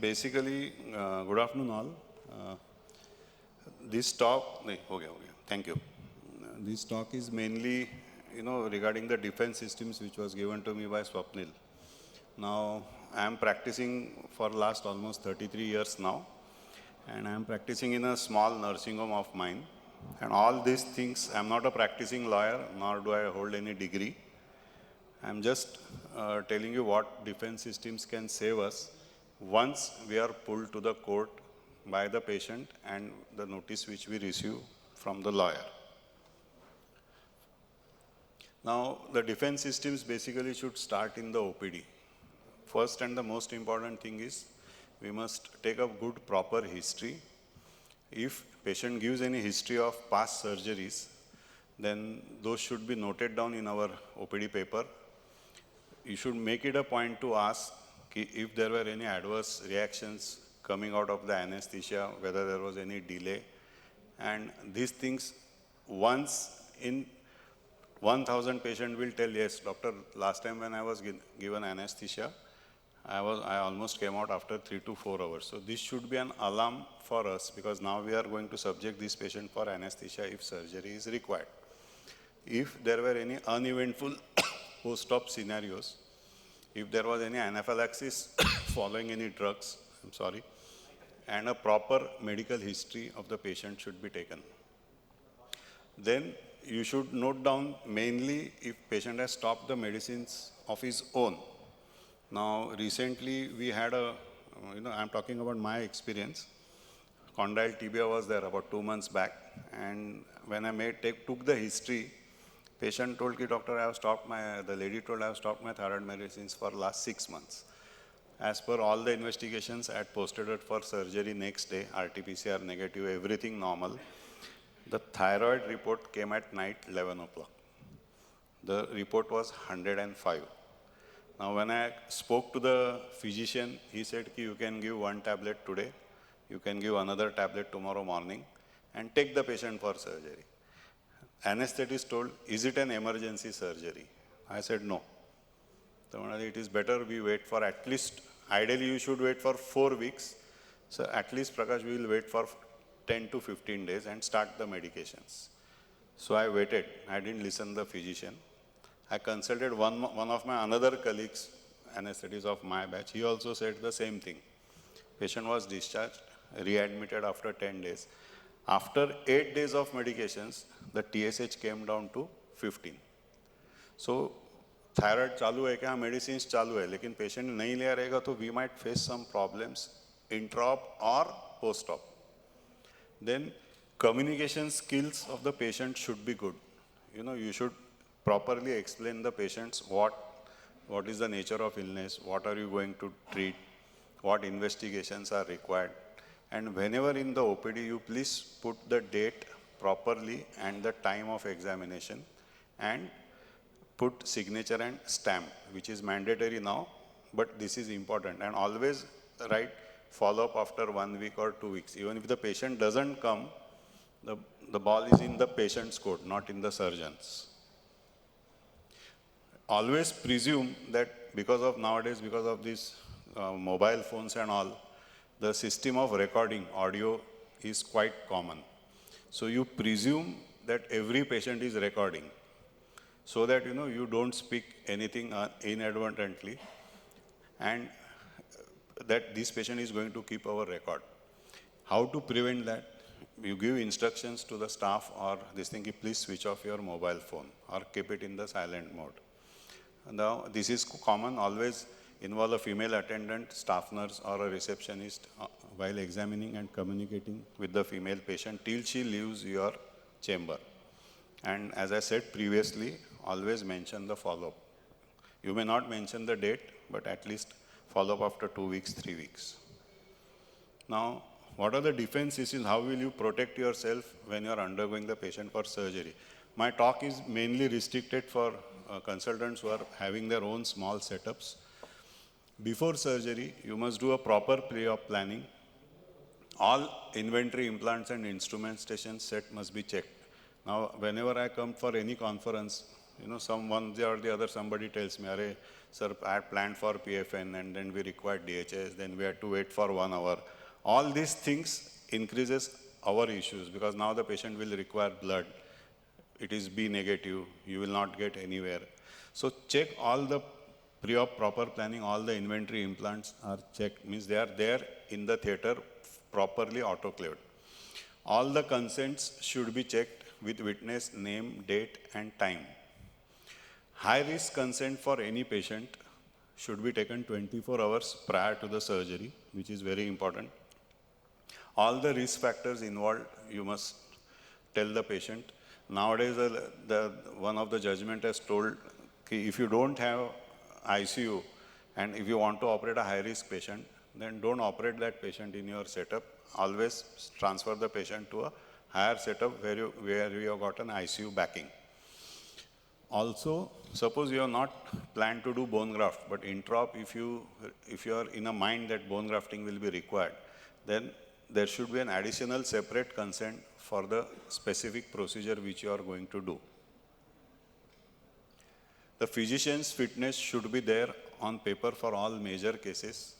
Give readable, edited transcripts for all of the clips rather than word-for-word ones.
basically, good afternoon all. This talk, okay, thank you. This talk is mainly, regarding the defense systems which was given to me by Swapnil. Now, I am practicing for last almost 33 years now, and I am practicing in a small nursing home of mine. And all these things, I am not a practicing lawyer, nor do I hold any degree. I am just telling you what defense systems can save us once we are pulled to the court by the patient and the notice which we receive from the lawyer. Now, the defense systems basically should start in the OPD. First and the most important thing is we must take a good proper history. If patient gives any history of past surgeries, then those should be noted down in our OPD paper. You should make it a point to ask if there were any adverse reactions coming out of the anesthesia, whether there was any delay. And these things, once in 1,000 patients will tell, yes, doctor, last time when I was given anesthesia, I almost came out after 3 to 4 hours. So this should be an alarm for us, because now we are going to subject this patient for anesthesia if surgery is required. If there were any uneventful post-op scenarios, if there was any anaphylaxis following any drugs, and a proper medical history of the patient should be taken. Then you should note down mainly if patient has stopped the medicines of his own. Now, recently we had I'm talking about my experience. Condyle tibia was there about 2 months back, and when I took the history, patient told me, doctor, the lady told I have stopped my thyroid medicines for last 6 months. As per all the investigations, I had posted it for surgery next day, RT-PCR negative, everything normal. The thyroid report came at night 11 o'clock. The report was 105. Now when I spoke to the physician, he said, you can give 1 tablet today, you can give another tablet tomorrow morning, and take the patient for surgery. Anesthetist told, is it an emergency surgery? I said, no. So it is better we wait for at least, ideally you should wait for 4 weeks. So at least, Prakash, we will wait for 10 to 15 days and start the medications. So I waited. I didn't listen to the physician. I consulted one of my another colleagues, anesthetist of my batch. He also said the same thing. Patient was discharged, readmitted after 10 days. After 8 days of medications, the TSH came down to 15. So, thyroid चालू है क्या, medicines चालू है, लेकिन patient नहीं ले रहेगा तो we might face some problems intra-op or post-op. Then, communication skills of the patient should be good. You should properly explain the patients what is the nature of illness, what are you going to treat, what investigations are required. And whenever in the OPD, you please put the date properly and the time of examination, and put signature and stamp, which is mandatory now, but this is important. And always write follow-up after 1 week or 2 weeks. Even if the patient doesn't come, the ball is in the patient's court, not in the surgeon's. Always presume that because of these mobile phones and all, the system of recording audio is quite common. So you presume that every patient is recording, so that you don't speak anything inadvertently, and that this patient is going to keep our record. How to prevent that? You give instructions to the staff or this thing, please switch off your mobile phone or keep it in the silent mode. Now, this is common. Always involve a female attendant, staff nurse, or a receptionist while examining and communicating with the female patient till she leaves your chamber. And as I said previously, always mention the follow-up. You may not mention the date, but at least follow up after 2 weeks, 3 weeks. Now, what are the defense systems? How will you protect yourself when you are undergoing the patient for surgery? My talk is mainly restricted for consultants who are having their own small setups. Before surgery, you must do a proper pre-op planning. All inventory implants and instrumentation set must be checked. Now, whenever I come for any conference, Someone or the other, somebody tells me, "Arey, sir, I had planned for PFN and then we required DHS, then we had to wait for 1 hour." All these things increases our issues because now the patient will require blood. It is B negative, you will not get anywhere. So check all the pre-op proper planning, all the inventory implants are checked, means they are there in the theater properly autoclaved. All the consents should be checked with witness name, date and time. High risk consent for any patient should be taken 24 hours prior to the surgery, which is very important. All the risk factors involved, you must tell the patient. Nowadays, one of the judgment has told, if you don't have ICU and if you want to operate a high-risk patient, then don't operate that patient in your setup. Always transfer the patient to a higher setup where you have got an ICU backing. Also, suppose you have not planned to do bone graft, but intra-op, if you are in a mind that bone grafting will be required, then there should be an additional separate consent for the specific procedure which you are going to do. The physician's fitness should be there on paper for all major cases.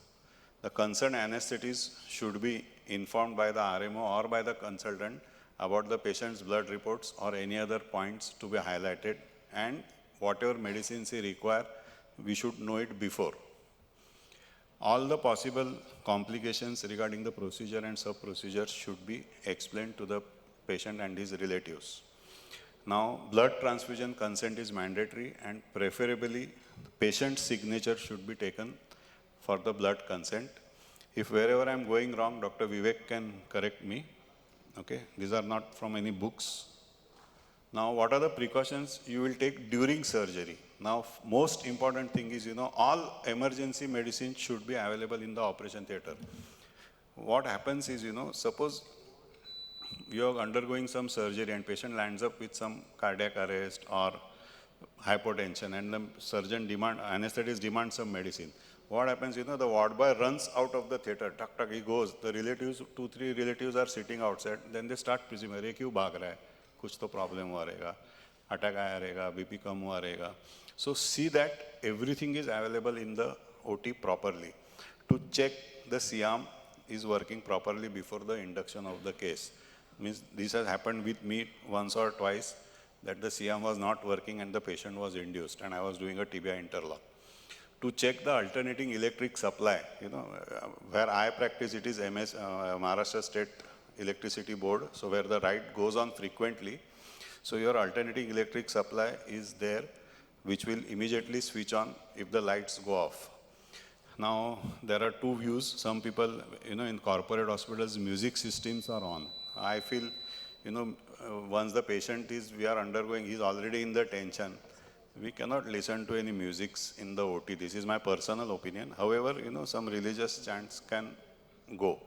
The concerned anesthetist should be informed by the RMO or by the consultant about the patient's blood reports or any other points to be highlighted, and whatever medicines he require, we should know it before. All the possible complications regarding the procedure and sub-procedures should be explained to the patient and his relatives. Now, blood transfusion consent is mandatory, and preferably the patient's signature should be taken for the blood consent. If wherever I'm going wrong, Dr. Vivek can correct me. Okay, these are not from any books. Now, what are the precautions you will take during surgery? Now, most important thing is, all emergency medicine should be available in the operation theater. What happens is, suppose you are undergoing some surgery and patient lands up with some cardiac arrest or hypotension, and the surgeon anesthetist demands some medicine. What happens, the ward boy runs out of the theater, tuck, tuck, he goes. The relatives, 2-3 relatives are sitting outside. Then they start presuming, "Arey, kyun bhag raha hai? Kuch to problem hua rahega, attack aaya rahega, BP kam hua rahega." So see that everything is available in the OT properly. To check the C-arm is working properly before the induction of the case. Means this has happened with me once or twice, that the C-arm was not working and the patient was induced and I was doing a tibia interlock. To check the alternating electric supply, where I practice, it is Maharashtra State Electricity Board, so where the light goes on frequently. So your alternating electric supply is there, which will immediately switch on if the lights go off. Now, there are two views. Some people, in corporate hospitals, music systems are on. I feel, once the patient we are undergoing, he's already in the tension. We cannot listen to any musics in the OT. This is my personal opinion. However, some religious chants can go.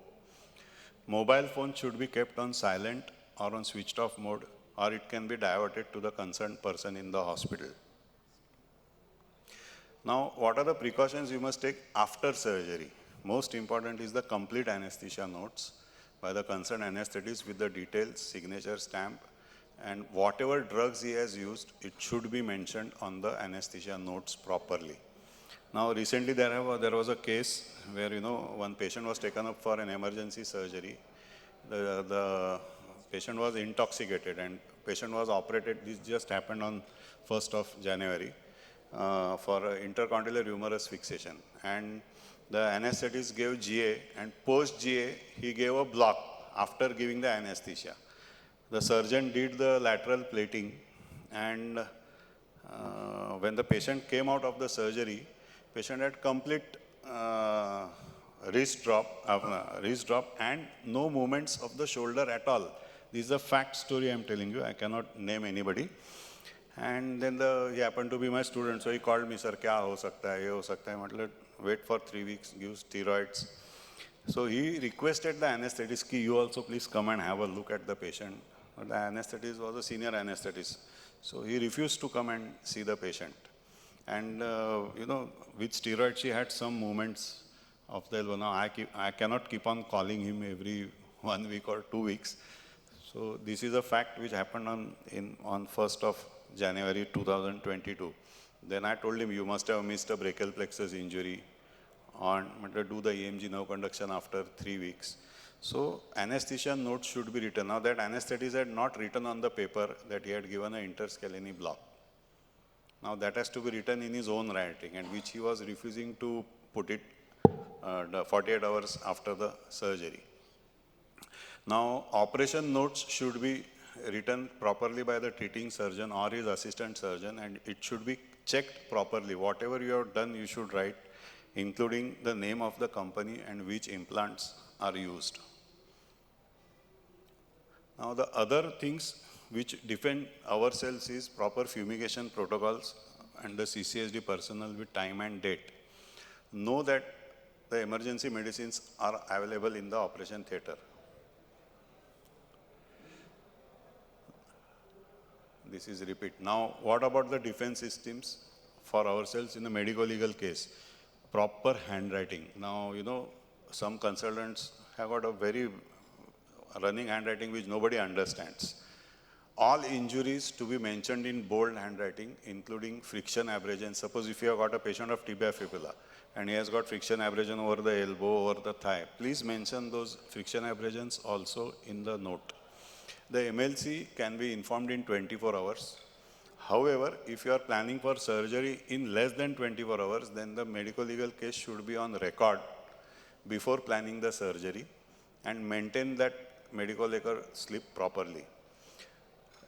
Mobile phone should be kept on silent or on switched off mode, or it can be diverted to the concerned person in the hospital. Now, what are the precautions you must take after surgery? Most important is the complete anesthesia notes by the concerned anesthetist with the details, signature, stamp, and whatever drugs he has used, it should be mentioned on the anesthesia notes properly. Now, recently there was a case where, one patient was taken up for an emergency surgery. The patient was intoxicated and patient was operated. This just happened on 1st of January for intercondylar humerus fixation. And the anesthetist gave GA, and post-GA, he gave a block after giving the anesthesia. The surgeon did the lateral plating, and when the patient came out of the surgery, patient had complete wrist drop and no movements of the shoulder at all. This is a fact story I'm telling you. I cannot name anybody. And then he happened to be my student, so he called me, "Sir, kya ho sakta hai, ye ho sakta hai." Matlab, wait for 3 weeks, give steroids. So he requested the anesthetist, "Ki you also please come and have a look at the patient." But the anesthetist was a senior anesthetist. So he refused to come and see the patient. And, with steroids, she had some movements of the elbow. Now, I cannot keep on calling him every 1 week or 2 weeks. So this is a fact which happened on 1st of January 2022. Then I told him, you must have missed a brachial plexus injury on, do the EMG nerve conduction after 3 weeks. So anesthesian notes should be written. Now that anesthetist had not written on the paper that he had given an interscalene block. Now that has to be written in his own writing, and which he was refusing to put it 48 hours after the surgery. Now operation notes should be written properly by the treating surgeon or his assistant surgeon, and it should be checked properly. Whatever you have done, you should write, including the name of the company and which implants are used. Now the other things which defend ourselves is proper fumigation protocols and the CCSD personnel with time and date. Know that the emergency medicines are available in the operation theatre. This is repeat. Now, what about the defense systems for ourselves in a medico-legal case? Proper handwriting. Now, some consultants have got a very running handwriting which nobody understands. All injuries to be mentioned in bold handwriting, including friction abrasion. Suppose if you have got a patient of tibia fibula and he has got friction abrasion over the elbow, over the thigh, please mention those friction abrasions also in the note. The MLC can be informed in 24 hours. However, if you are planning for surgery in less than 24 hours, then the medico-legal case should be on record before planning the surgery and maintain that medico-legal slip properly.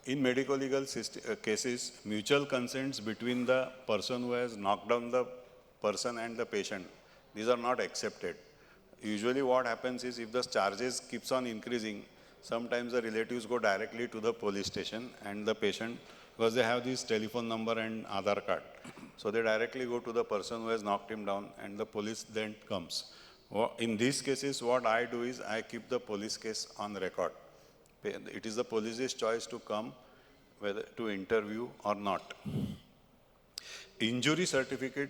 In medico-legal cases, mutual consents between the person who has knocked down the person and the patient, these are not accepted. Usually what happens is if the charges keeps on increasing, sometimes the relatives go directly to the police station and the patient, because they have this telephone number and Aadhaar card. So they directly go to the person who has knocked him down and the police then comes. In these cases, what I do is I keep the police case on record. It is the police's choice to come, whether to interview or not. Injury certificate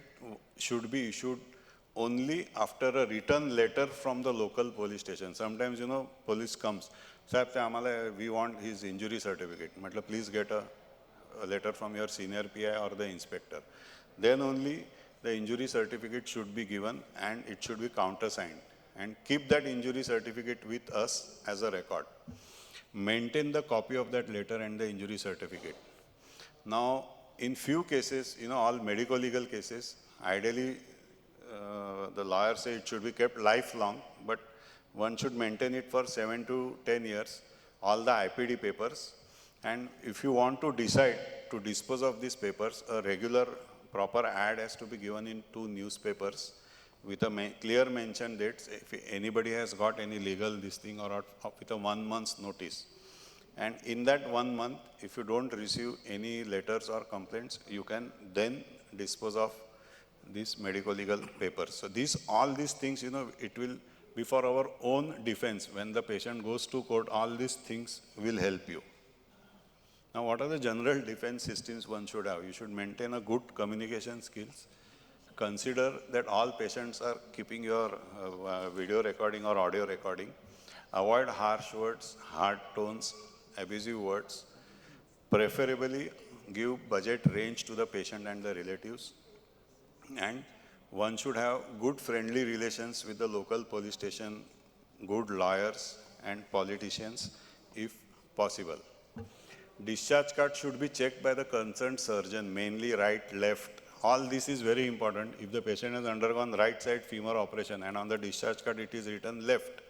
should be issued only after a written letter from the local police station. Sometimes, police comes. Sahib, we want his injury certificate. Please get a letter from your senior PI or the inspector. Then only the injury certificate should be given and it should be countersigned. And keep that injury certificate with us as a record. Maintain the copy of that letter and the injury certificate. Now, in few cases, all medico-legal cases, ideally, the lawyers say it should be kept lifelong, but one should maintain it for 7 to 10 years, all the IPD papers. And if you want to decide to dispose of these papers, a regular proper ad has to be given in 2 newspapers with a clear mention dates if anybody has got any legal this thing or with a 1 month's notice. And in that 1 month, if you don't receive any letters or complaints, you can then dispose of these medico-legal papers. So all these things, it will be for our own defense. When the patient goes to court, all these things will help you. Now, what are the general defense systems one should have? You should maintain a good communication skills. Consider that all patients are keeping your video recording or audio recording. Avoid harsh words, hard tones, abusive words. Preferably give budget range to the patient and the relatives. And one should have good friendly relations with the local police station, good lawyers and politicians if possible. Discharge card should be checked by the concerned surgeon, mainly right, left. All this is very important. If the patient has undergone right side femur operation and on the discharge card it is written left,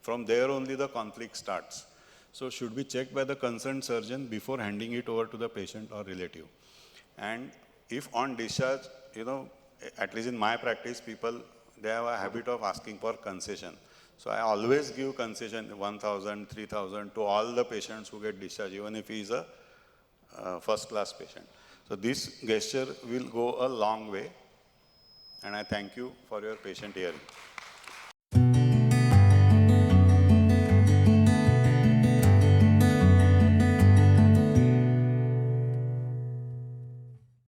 from there only the conflict starts. So should be checked by the concerned surgeon before handing it over to the patient or relative. And if on discharge, at least in my practice, people, they have a habit of asking for concession. So I always give concession 1,000, 3,000 to all the patients who get discharged, even if he is a first-class patient. So this gesture will go a long way, and I thank you for your patient hearing.